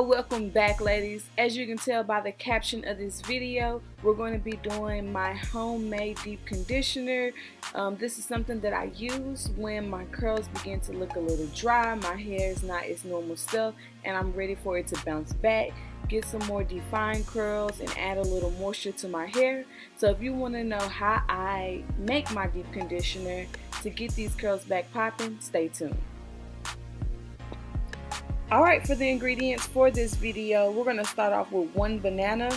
Welcome back, ladies. As you can tell by the caption of this video, we're going to be doing my homemade deep conditioner. This is something that I use when my curls begin to look a little dry, my hair is not its normal self, and I'm ready for it to bounce back, get some more defined curls, and add a little moisture to my hair. So if you want to know how I make my deep conditioner to get these curls back popping, stay tuned. Alright, for the ingredients for this video, we're going to start off with 1 banana,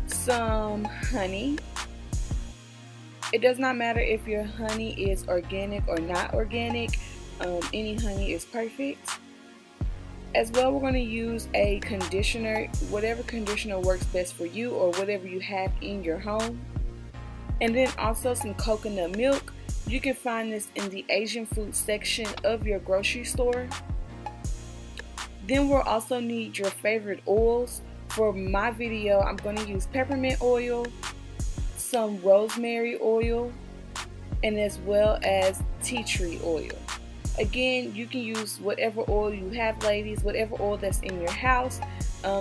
some honey. It does not matter if your honey is organic or not organic, any honey is perfect. As well, we're going to use a conditioner, whatever conditioner works best for you or whatever you have in your home. And then also some coconut milk. You can find this in the Asian food section of your grocery store. Then we'll also need your favorite oils. For my video, I'm going to use peppermint oil, some rosemary oil, and as well as tea tree oil. Again, you can use whatever oil you have, ladies, whatever oil that's in your house.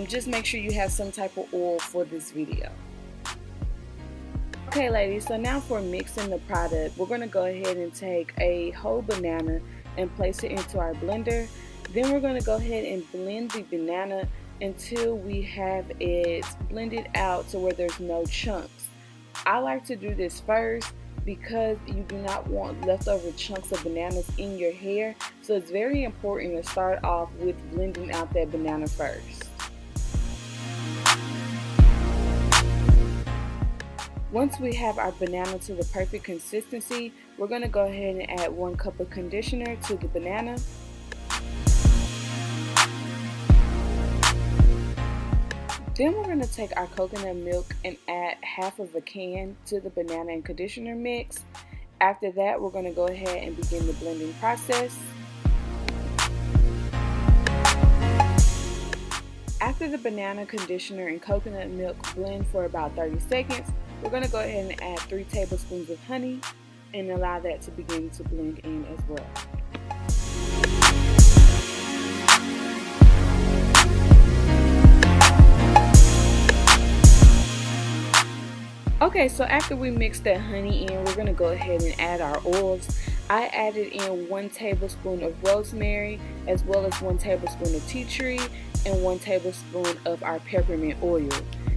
Just make sure you have some type of oil for this video. Okay, ladies, so now for mixing the product, we're going to go ahead and take a whole banana and place it into our blender. Then we're going to go ahead and blend the banana until we have it blended out to where there's no chunks. I like to do this first because you do not want leftover chunks of bananas in your hair. So it's very important to start off with blending out that banana first. Once we have our banana to the perfect consistency, we're going to go ahead and add 1 cup of conditioner to the banana. Then we're going to take our coconut milk and add half of a can to the banana and conditioner mix. After that, we're going to go ahead and begin the blending process. After the banana, conditioner, and coconut milk blend for about 30 seconds, we're going to go ahead and add 3 tablespoons of honey and allow that to begin to blend in as well. Okay, so after we mix that honey in, we're going to go ahead and add our oils. I added in 1 tablespoon of rosemary, as well as 1 tablespoon of tea tree, and 1 tablespoon of our peppermint oil.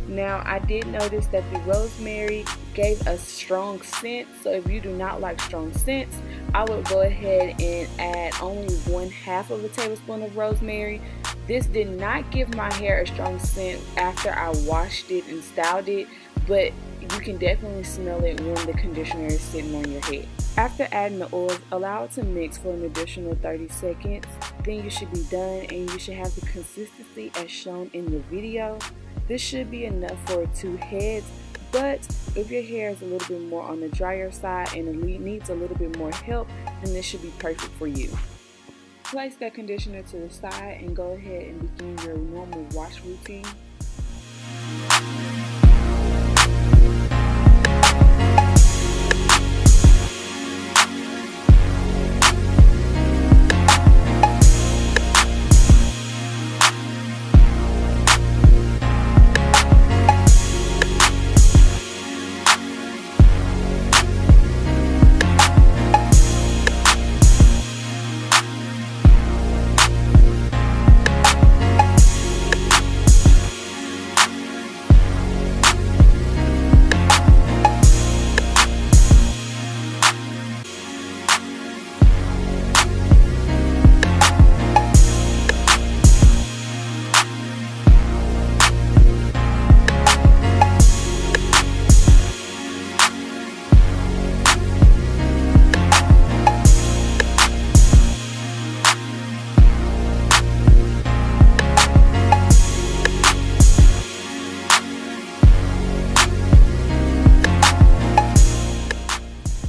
Now, I did notice that the rosemary gave a strong scent, so if you do not like strong scents, I would go ahead and add only 1/2 of a tablespoon of rosemary. This did not give my hair a strong scent after I washed it and styled it, but you can definitely smell it when the conditioner is sitting on your head. After adding the oils, allow it to mix for an additional 30 seconds. Then you should be done and you should have the consistency as shown in the video. This should be enough for 2 heads, but if your hair is a little bit more on the drier side and it needs a little bit more help, then this should be perfect for you. Place that conditioner to the side and go ahead and begin your normal wash routine.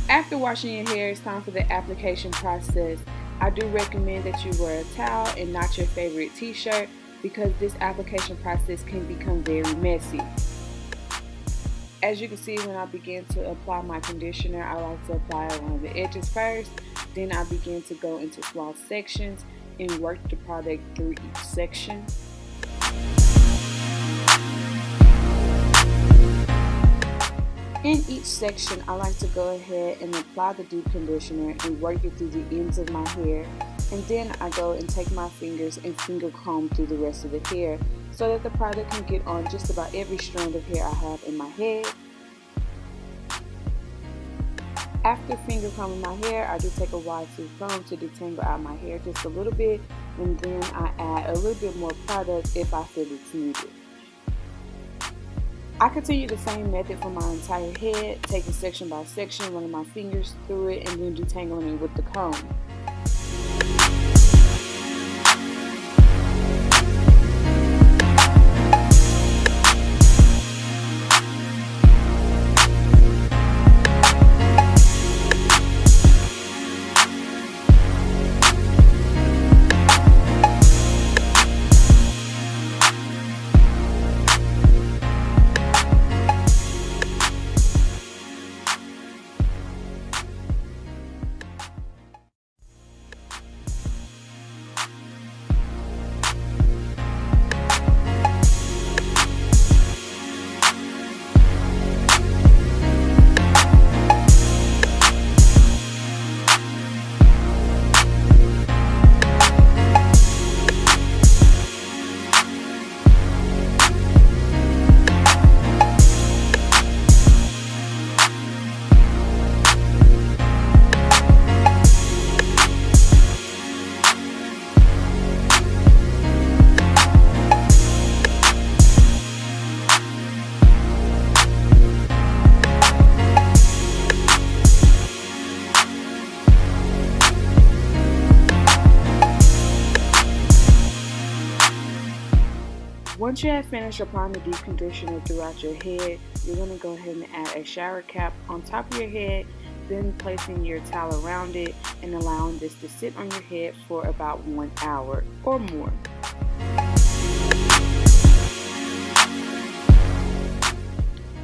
After washing your hair, it's time for the application process. I do recommend that you wear a towel and not your favorite t-shirt because this application process can become very messy. As you can see, when I begin to apply my conditioner, I like to apply it on the edges first. Then I begin to go into small sections and work the product through each section. In each section, I like to go ahead and apply the deep conditioner and work it through the ends of my hair, and then I go and take my fingers and finger comb through the rest of the hair so that the product can get on just about every strand of hair I have in my head. After finger combing my hair, I do take a wide tooth comb to detangle out my hair just a little bit, and then I add a little bit more product if I feel it's needed. I continue the same method for my entire head, taking section by section, running my fingers through it, and then detangling it with the comb. Once you have finished applying the deep conditioner throughout your head, you're going to go ahead and add a shower cap on top of your head, then placing your towel around it and allowing this to sit on your head for about 1 hour or more.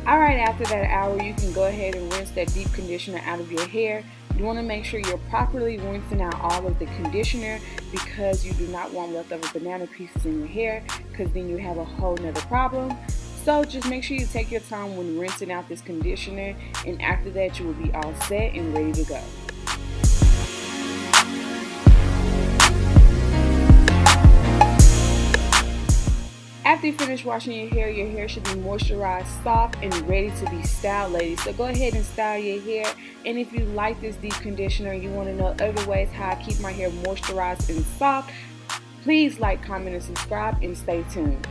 Alright, after that hour, you can go ahead and rinse that deep conditioner out of your hair. You want to make sure you're properly rinsing out all of the conditioner because you do not want leftover banana pieces in your hair, because then you have a whole nother problem. So just make sure you take your time when rinsing out this conditioner, and after that you will be all set and ready to go. After you finish washing your hair should be moisturized, soft, and ready to be styled, ladies. So go ahead and style your hair. And if you like this deep conditioner and you want to know other ways how I keep my hair moisturized and soft, please like, comment, and subscribe, and stay tuned.